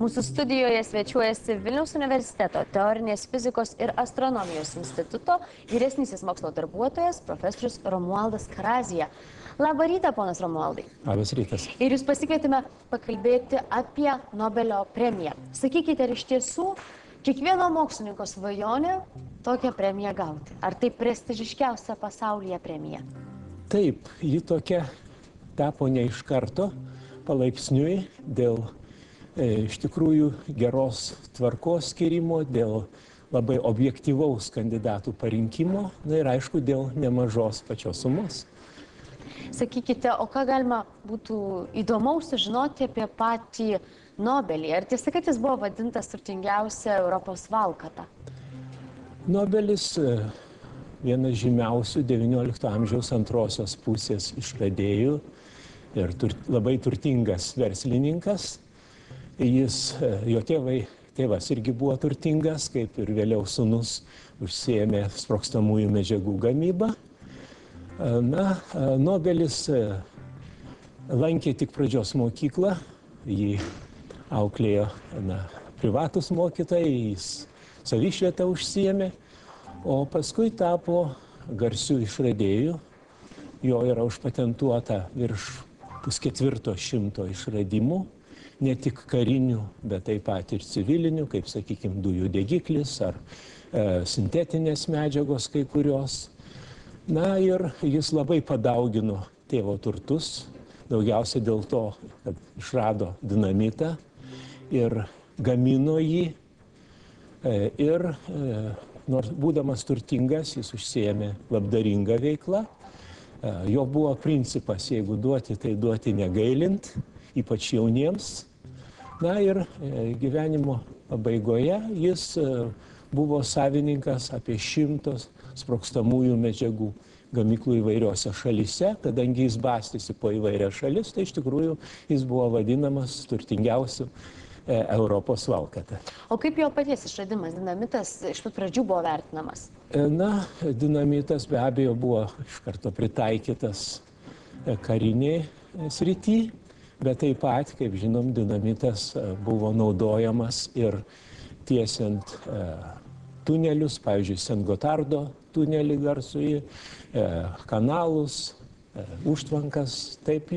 Mūsų studijoje svečiuojasi Vilniaus universiteto teorinės fizikos ir astronomijos instituto vyresnysis mokslo darbuotojas profesorius Romualdas Karazija. Labą rytą, ponas Romualdai. Labas rytas. Ir jūs pasikvietėme pakalbėti apie Nobelio premiją. Sakykite, ar iš tiesų kiekvieno mokslininko svajonė tokią premiją gauti? Ar tai prestižiškiausia pasaulyje premija? Taip, ji tokia tapo ne iš karto, palaipsniui dėl iš tikrųjų geros tvarkos skirimo, dėl labai objektyvaus kandidatų parinkimo, na ir aišku, dėl nemažos pačios sumos. Sakykite, o ką galima būtų įdomaus sužinoti apie patį Nobelį? Ar tiesa, kad jis buvo vadintas turtingiausia Europos valkata? Nobelis vienas žymiausių XIX amžiaus antrosios pusės išradėjų ir labai turtingas verslininkas. Jo tėvas irgi buvo turtingas, kaip ir vėliau sūnus užsiėmė sprogstamųjų medžiagų gamybą. Nobelis lankė tik pradžios mokyklą, jį auklėjo privatus mokytojai, jis savišvietą užsiėmė, o paskui tapo garsių išradėjų. Jo yra užpatentuota virš 400 išradimų, ne tik karinių, bet taip pat ir civilinių, kaip, sakykime, dujų degiklis ar sintetinės medžiagos kai kurios. Na ir jis labai padaugino tėvo turtus, daugiausia dėl to, kad išrado dinamitą ir gamino jį. Ir nors būdamas turtingas, jis užsiėmė labdaringą veiklą. Jo buvo principas, jeigu duoti, tai duoti negailint, ypač jauniems. Na ir gyvenimo pabaigoje jis buvo savininkas apie 100 sprogstamųjų medžiagų gamyklų įvairiose šalyse. Kadangi jis bastėsi po įvairias šalis, tai iš tikrųjų jis buvo vadinamas turtingiausiu Europos valkata. O kaip jo paties išradimas, dinamitas, iš pat pradžių buvo vertinamas? Dinamitas be abejo buvo iš karto pritaikytas kariniai srity, bet taip pat, kaip žinom, dinamitas buvo naudojamas ir tiesiant tunelius, pavyzdžiui, Sen-Gotardo tunelį garsųjį, kanalus, užtvankas. Taip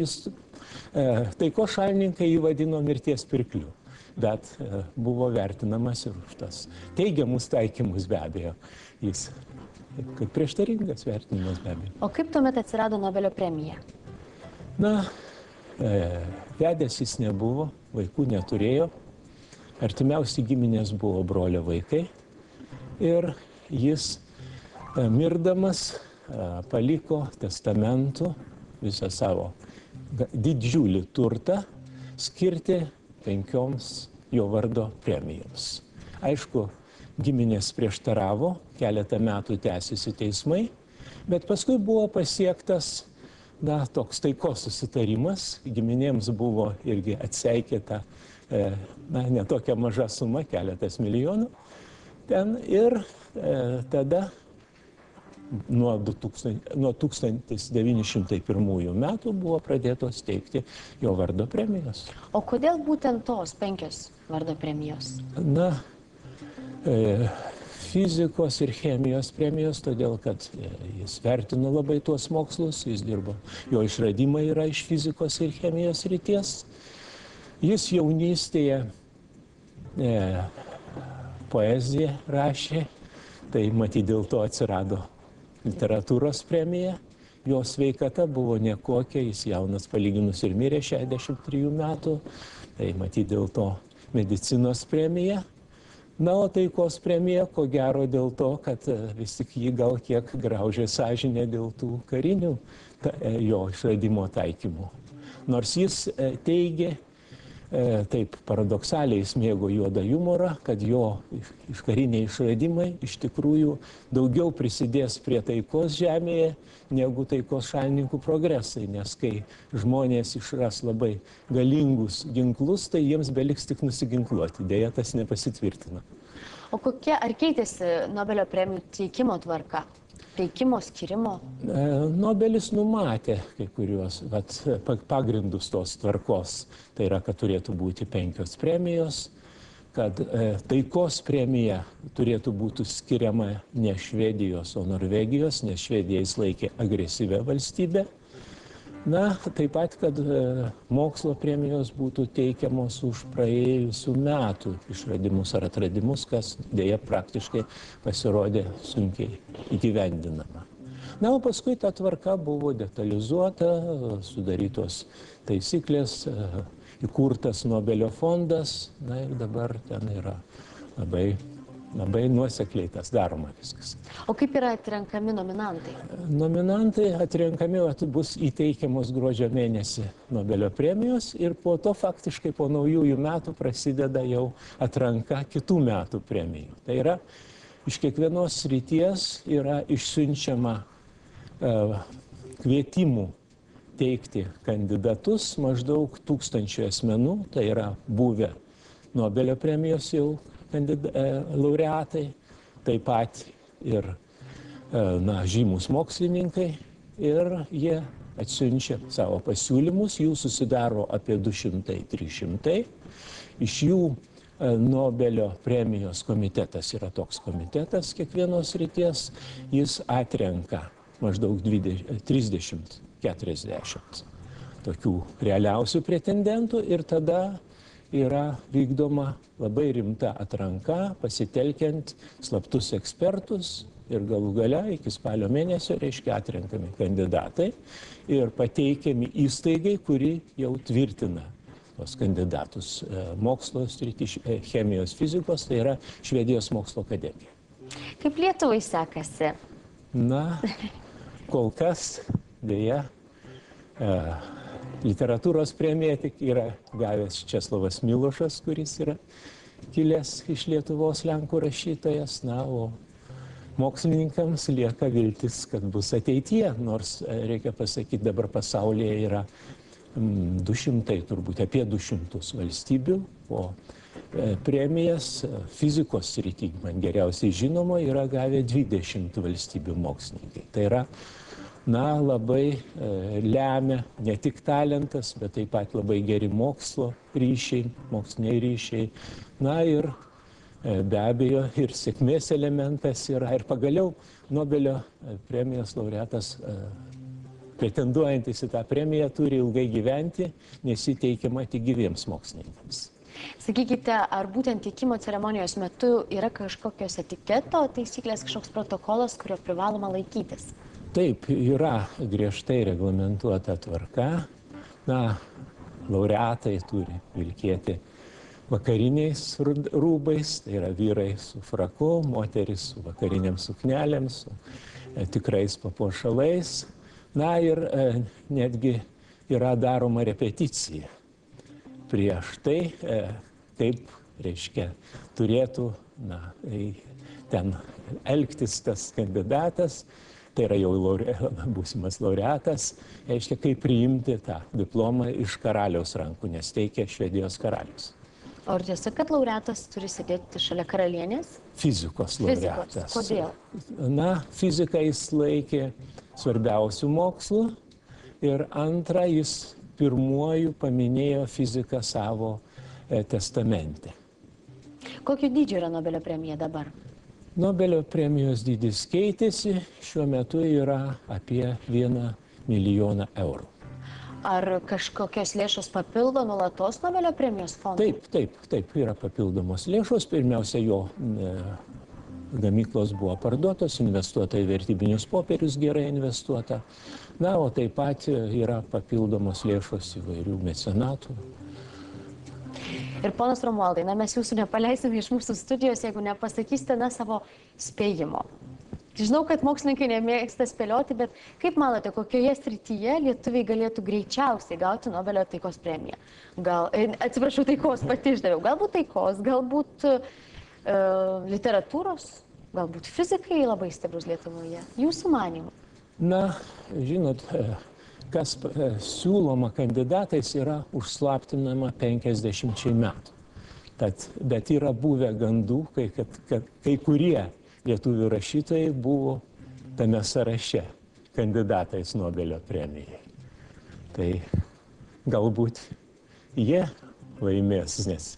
taikos šalininkai jį vadino mirties pirkliu, bet buvo vertinamas ir už tas teigiamus taikymus be abejo. Jis kaip prieštaringas vertinimas be abejo. O kaip tuomet atsirado Nobelio premija? Vedęs jis nebuvo, vaikų neturėjo. Artimiausi giminės buvo brolio vaikai. Ir jis mirdamas paliko testamentu visą savo didžiulį turtą skirti 5 jo vardo premijoms. Aišku, giminės prieštaravo, keletą metų tęsėsi teismai, bet paskui buvo pasiektas toks taikos susitarimas, giminėms buvo irgi atseikėta ne tokia maža suma, keletas milijonų. Ir tada nuo 1901 metų buvo pradėtos teikti jo vardo premijos. O kodėl būtent tos 5 vardo premijos? Fizikos ir chemijos premijos, todėl kad jis vertino labai tuos mokslus, jis dirbo, jo išradimai yra iš fizikos ir chemijos srities. Jis jaunystėje poeziją rašė, tai matyt dėl to atsirado literatūros premija. Jo sveikata buvo nekokia, jis jaunas palyginus ir mirė 63 metų, tai matyt dėl to medicinos premija. O taikos premija, ko gero dėl to, kad vis tik jį gal kiek graužė sąžinė dėl tų karinių jo išradimo taikymų. Nors jis teigė, taip paradoksaliai jis mėgo juodą humorą, kad jo kariniai išradimai iš tikrųjų daugiau prisidės prie taikos žemėje negu taikos šalininkų progresai, nes kai žmonės išras labai galingus ginklus, tai jiems beliks tik nusiginkluoti. Deja, tas nepasitvirtino. O ar keitėsi Nobelio premijų teikimo tvarka? Teikimo, skirimo? Nobelis numatė kai kuriuos pagrindus tos tvarkos. Tai yra, kad turėtų būti 5 premijos, kad taikos premija turėtų būti skiriama ne Švedijos, o Norvegijos, nes Švedija jis laikė agresyvę valstybę. Na, taip pat, kad mokslo premijos būtų teikiamos už praėjusių metų išradimus ar atradimus, kas dėja praktiškai pasirodė sunkiai įgyvendinama. Na, o paskui ta tvarka buvo detalizuota, sudarytos taisyklės, įkurtas Nobelio fondas, na ir dabar ten yra labai nuosekliai tas daroma viskas. O kaip yra atrenkami nominantai? Nominantai atrenkami bus įteikiamos gruodžio mėnesį Nobelio premijos ir po to faktiškai po naujųjų metų prasideda jau atranka kitų metų premijų. Tai yra, iš kiekvienos srities yra išsiunčiama kvietimų teikti kandidatus maždaug 1000 asmenų, tai yra buvę Nobelio premijos jau laureatai, taip pat ir žymus mokslininkai ir jie atsiunčia savo pasiūlymus, jų susidaro apie 200-300. Iš jų Nobelio premijos komitetas yra toks komitetas kiekvienos srities, jis atrenka maždaug 30-40 tokių realiausių pretendentų ir tada yra vykdoma labai rimta atranka, pasitelkiant slaptus ekspertus ir galų gale iki spalio mėnesio, reiškia, atrenkami kandidatai ir pateikiami įstaigai, kuri jau tvirtina tos kandidatus mokslo srity, chemijos, fizikos, tai yra Švedijos mokslo akademija. Kaip Lietuvai sekasi? Na, kol kas dėja literatūros premiją tik yra gavęs Česlovas Milošas, kuris yra kilęs iš Lietuvos lenkų rašytojas, na, o mokslininkams lieka viltis, kad bus ateityje, nors reikia pasakyti, dabar pasaulyje yra 200, turbūt apie 200 valstybių, o premijas fizikos srity, man geriausiai žinoma, yra gavę 20 valstybių mokslininkai. Tai yra, na, labai lemia ne tik talentas, bet taip pat labai geri mokslo ryšiai, moksliniai ryšiai. Na ir be abejo ir sėkmės elementas yra. Ir pagaliau Nobelio premijos laureatas, pretenduojantis į tą premiją, turi ilgai gyventi, nes įteikiama tik gyviems mokslininkams. Sakykite, ar būtent teikimo ceremonijos metu yra kažkokios etiketo taisyklės, kažkoks protokolas, kurio privaloma laikytis? Taip, yra griežtai reglamentuota tvarka. Na, laureatai turi vilkėti vakariniais rūbais, tai yra vyrai su fraku, moteris su vakariniam suknelėm, su tikrais papuošalais. Na ir netgi yra daroma repeticija prieš tai, kaip, reiškia, turėtų ten elgtis tas kandidatas. Tai yra jau būsimas laureatas, reiškia, kaip priimti tą diplomą iš karaliaus rankų, nes teikia Švedijos karalius. O ar tiesa, kad laureatas turi sėdėti šalia karalienės? Fizikos laureatas. Kodėl? Na, fiziką jis laikė svarbiausių mokslų ir antrą jis pirmuoju paminėjo fiziką savo testamente. Kokio dydžio yra Nobelio premija dabar? Nobelio premijos dydis keitėsi, šiuo metu yra apie 1 milijoną eurų. Ar kažkokios lėšos papildo nuolatos Nobelio premijos fondą? Taip, yra papildomos lėšos. Pirmiausia, jo gamyklos buvo parduotos, investuota į vertybinius popierius, gerai investuota. Na, o taip pat yra papildomos lėšos įvairių mecenatų. Ir ponas Romualdai, na, mes jūsų nepaleisime iš mūsų studijos, jeigu nepasakysite, na, savo spėjimo. Žinau, kad mokslininkai nemėgsta spėlioti, bet kaip manote, kokioje srityje lietuviai galėtų greičiausiai gauti Nobelio taikos premiją? Atsiprašau, taikos pati išdaviau. Galbūt taikos, galbūt literatūros, galbūt fizikai labai stiprus Lietuvoje. Jūsų manymų? Na, žinot, kas siūloma kandidatais yra užslaptinama 50 metų. Bet yra buvę gandų, kad kai kurie lietuvių rašytojai buvo tame sąraše kandidatais Nobelio premijai. Tai galbūt jie laimės, nes,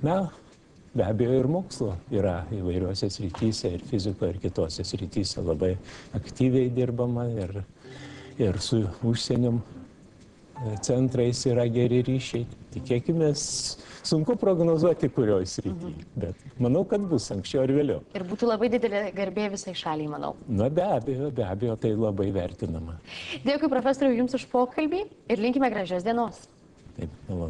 be abejo, ir mokslo yra įvairiuose srityse, ir fizikoje, ir kitose srityse labai aktyviai dirbama, ir su užsienio centrais yra geri ryšiai. Tikėkime, sunku prognozuoti kurioj srityje, bet manau, kad bus anksčiau ar vėliau. Ir būtų labai didelė garbė visai šaliai, manau. Na, be abejo, tai labai vertinama. Dėkui, profesoriau, Jums už pokalbį ir linkime gražios dienos. Taip, malonu.